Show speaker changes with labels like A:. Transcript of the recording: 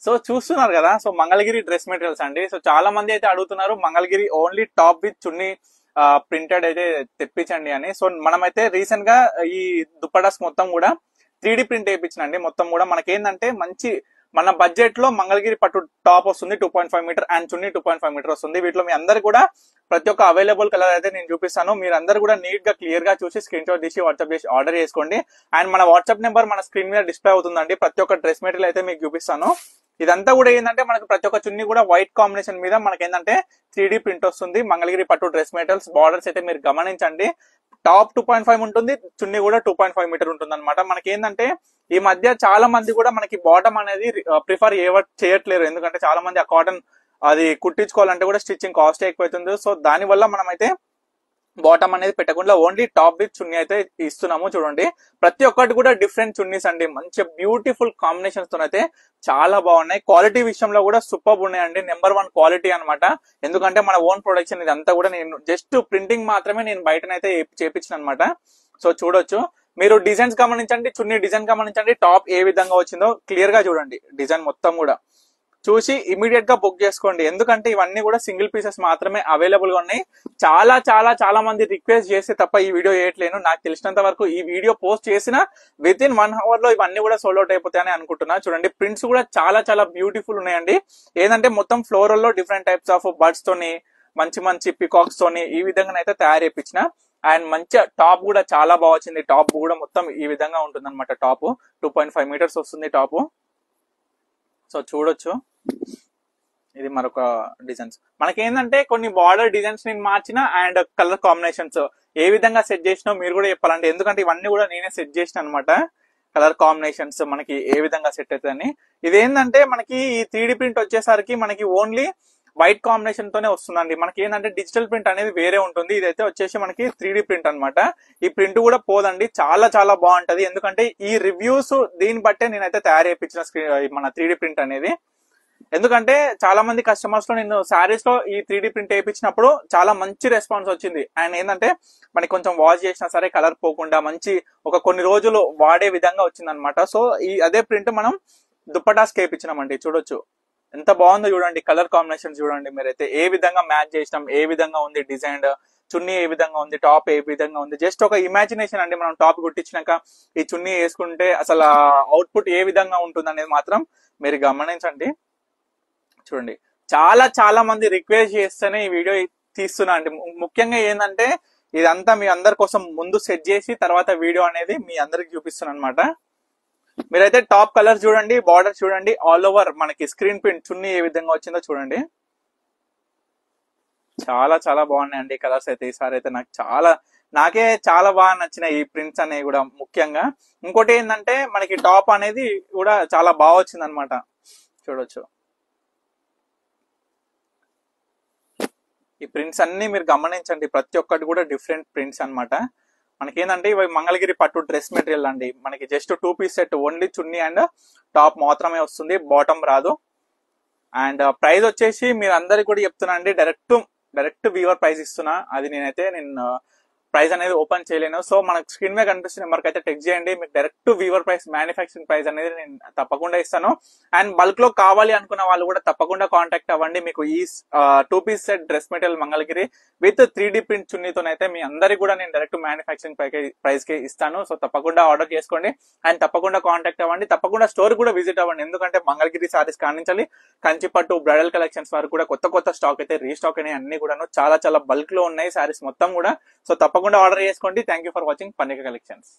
A: So చూస్తున్నారు కదా, so Mangalagiri dress materials అండి. సో చాలా మంది అయితే అడుగుతున్నారు Mangalagiri only top with chunni printed అయితే తెప్పించండి అని. సో మనమైతే రీసెంట్ గా ఈ దుప్పటాస్ మొత్తం కూడా 3D ప్రింట్ వేయించినండి. మొత్తం కూడా మనకేందంటే మంచి మన బడ్జెట్ లో మంగళగిరి పట్టు టాప్ వస్తుంది 2.5 మీటర్ అండ్ చున్నీ 2.5 మీటర్ వస్తుంది. వీటిలో మీ అందరు కూడా ప్రతి ఒక్క అవైలబుల్ కలర్ అయితే నేను చూపిస్తాను. మీరు అందరు కూడా నీట్ గా క్లియర్ గా చూసి స్క్రీన్ షాట్ తీసి వాట్సాప్ చేసి ఆర్డర్ చేసుకోండి. అండ్ మన వాట్సాప్ నెంబర్ మన స్క్రీన్ మీద డిస్ప్లే అవుతుందండి. ప్రతి ఒక్క డ్రెస్ మెటీరియల్ అయితే మీకు చూపిస్తాను. ఇదంతా కూడా ఏంటంటే మనకి ప్రతి ఒక్క చున్నీ కూడా వైట్ కాంబినేషన్ మీద మనకి ఏంటంటే 3D ప్రింట్ వస్తుంది. మంగళగిరి పట్టు డ్రెస్ మెటీరియల్స్ బార్డర్స్ అయితే మీరు గమనించండి. టాప్ 2.5 ఉంటుంది, చున్నీ కూడా 2.5 మీటర్ ఉంటుంది అనమాట. మనకి ఏంటంటే ఈ మధ్య చాలా మంది కూడా మనకి బాటమ్ అనేది ప్రిఫర్ చేయట్లేరు. ఎందుకంటే చాలా మంది ఆ కాటన్ అది కుట్టించుకోవాలంటే కూడా స్టిచ్చింగ్ కాస్ట్ ఎక్కువైతుంది. సో దాని వల్ల మనం అయితే బాటమ్ అనేది పెట్టకుండా ఓన్లీ టాప్ విత్ చున్నీ అయితే ఇస్తున్నాము. చూడండి ప్రతి ఒక్కటి కూడా డిఫరెంట్ చున్నీస్ అండి. మంచి బ్యూటిఫుల్ కాంబినేషన్స్ తో అయితే చాలా బాగున్నాయి. క్వాలిటీ విషయంలో కూడా సూపర్ ఉన్నాయండి. నెంబర్ 1 క్వాలిటీ అనమాట. ఎందుకంటే మన ఓన్ ప్రొడక్షన్ ఇదంతా కూడా నేను జస్ట్ ప్రింటింగ్ మాత్రమే నేను బయటనైతే చేపించిన అనమాట. సో చూడొచ్చు మీరు డిజైన్స్ గమనించండి, చున్నీ డిజైన్ గమనించండి, టాప్ ఏ విధంగా వచ్చిందో క్లియర్ గా చూడండి. డిజైన్ మొత్తం కూడా చూసి ఇమీడియట్ గా బుక్ చేసుకోండి. ఎందుకంటే ఇవన్నీ కూడా సింగిల్ పీసెస్ మాత్రమే అవైలబుల్ గా ఉన్నాయి. చాలా చాలా చాలా మంది రిక్వెస్ట్ చేస్తే తప్ప ఈ వీడియో వేయట్లేను. నాకు తెలిసినంత వరకు ఈ వీడియో పోస్ట్ చేసిన విత్ ఇన్ 1 అవర్ లో ఇవన్నీ కూడా సోల్డ్ అవుట్ అయిపోతాయని అనుకుంటున్నా. చూడండి ప్రింట్స్ కూడా చాలా చాలా బ్యూటిఫుల్ ఉన్నాయండి. ఏంటంటే మొత్తం ఫ్లోరల్ లో డిఫరెంట్ టైప్స్ ఆఫ్ బర్డ్స్ తోని మంచి మంచి పికాక్స్ తోని ఈ విధంగా అయితే తయారు చేయించిన. అండ్ మంచి టాప్ కూడా చాలా బాగా వచ్చింది. టాప్ కూడా మొత్తం ఈ విధంగా ఉంటుంది అనమాట. టాప్ 2.5 మీటర్స్ వస్తుంది టాప్. సో చూడొచ్చు ఇది మరొక డిజైన్స్. మనకేంటంటే కొన్ని బార్డర్ డిజైన్స్ నేను మార్చిన అండ్ కలర్ కాంబినేషన్స్ ఏ విధంగా సెట్ చేసినా మీరు కూడా చెప్పాలంటే, ఎందుకంటే ఇవన్నీ కూడా నేనే సెట్ చేసిన అనమాట. కలర్ కాంబినేషన్స్ మనకి ఏ విధంగా సెట్ అవుతుందని. ఇదేంటంటే మనకి ఈ 3D ప్రింట్ వచ్చేసరికి మనకి ఓన్లీ వైట్ కాంబినేషన్ తోనే వస్తుందండి. మనకి ఏంటంటే డిజిటల్ ప్రింట్ అనేది వేరే ఉంటుంది. ఇదైతే వచ్చేసి మనకి 3D ప్రింట్ అనమాట. ఈ ప్రింట్ కూడా పోదండి, చాలా చాలా బాగుంటది. ఎందుకంటే ఈ రివ్యూస్ దీన్ని బట్టే నేనైతే తయారు చేయించిన మన 3D ప్రింట్ అనేది. ఎందుకంటే చాలా మంది కస్టమర్స్ లో నేను శారీస్ లో ఈ 3D ప్రింట్ వేయించినప్పుడు చాలా మంచి రెస్పాన్స్ వచ్చింది. అండ్ ఏంటంటే మనకి కొంచెం వాష్ చేసినా సరే కలర్ పోకుండా మంచి ఒక కొన్ని రోజులు వాడే విధంగా వచ్చింది అనమాట. సో ఈ అదే ప్రింట్ మనం దుప్పటాస్ వేయించినామండి. చూడొచ్చు ఎంత బాగుందో చూడండి. కలర్ కాంబినేషన్ చూడండి మీరైతే ఏ విధంగా మ్యాచ్ చేసినాం, ఏ విధంగా ఉంది డిజైన్, చున్నీ ఏ విధంగా ఉంది, టాప్ ఏ విధంగా ఉంది. జస్ట్ ఒక ఇమాజినేషన్ అండి. మనం టాప్ కుట్టించినాక ఈ చున్నీ వేసుకుంటే అసలు అవుట్పుట్ ఏ విధంగా ఉంటుంది అనేది మాత్రం మీరు గమనించండి. చూడండి చాలా చాలా మంది రిక్వెస్ట్ చేస్తేనే ఈ వీడియో తీస్తున్నా అండి. ముఖ్యంగా ఏంటంటే ఇదంతా మీ అందరి కోసం ముందు సెట్ చేసి తర్వాత వీడియో అనేది మీ అందరికి చూపిస్తున్నాను అనమాట. మీరైతే టాప్ కలర్ చూడండి, బార్డర్ చూడండి, ఆల్ ఓవర్ మనకి స్క్రీన్ ప్రింట్ చున్నీ ఏ విధంగా వచ్చిందో చూడండి. చాలా చాలా బాగున్నాయండి కలర్స్ అయితే. ఈసారి అయితే నాకే చాలా బాగా నచ్చిన ఈ ప్రింట్స్ అనేవి కూడా. ముఖ్యంగా ఇంకోటి ఏంటంటే మనకి టాప్ అనేది కూడా చాలా బాగా వచ్చింది అనమాట. చూడొచ్చు ఈ ప్రింట్స్ అన్ని మీరు గమనించండి. ప్రతి ఒక్కటి కూడా డిఫరెంట్ ప్రింట్స్ అనమాట. మనకేంటంటే ఇవి మంగళగిరి పట్టు డ్రెస్ మెటీరియల్ అండి. మనకి just 2 piece set only chunni and top మాత్రమే వస్తుంది, బాటమ్ రాదు. అండ్ ప్రైస్ వచ్చేసి మీరు అందరికి కూడా చెప్తున్నా అండి, డైరెక్ట్ వీవర్ ప్రైస్ ఇస్తున్నా. అది నేను ప్రైస్ అనేది ఓపెన్ చేయలేను. సో మనకు స్క్రీన్ మీద కనిపిస్తున్న నెంబర్కి అయితే టెక్స్ట్ చేయండి. మీకు direct weaver price, manufacturing price అనేది నేను తప్పకుండా ఇస్తాను. అండ్ బల్క్ లో కావాలి అనుకున్న వాళ్ళు కూడా తప్పకుండా కాంటాక్ట్ అవ్వండి. మీకు ఈ 2 piece set dress material Mangalagiri with 3D print చున్నీతోనైతే మీ అందరికి కూడా నేను డైరెక్ట్ మ్యానుఫ్యాక్చరింగ్ ప్రైస్ కి ఇస్తాను. సో తప్పకుండా ఆర్డర్ చేసుకోండి అండ్ తప్పకుండా కాంటాక్ట్ అవ్వండి. తప్పకుండా స్టోర్ కూడా విజిట్ అవ్వండి. ఎందుకంటే మంగళగిరి సారీస్ కానించాలి కంచిపట్టు బ్రైడల్ కలెక్షన్స్ వరకు కూడా కొత్త స్టాక్ అయితే రీస్టాక్ అయినాయి. అన్ని కూడా చాలా చాలా బల్క్ లో ఉన్నాయి సారీస్ మొత్తం కూడా. సో తప్పకుండా ఆర్డర్ చేసుకోండి. Thank you for watching Pannika collections.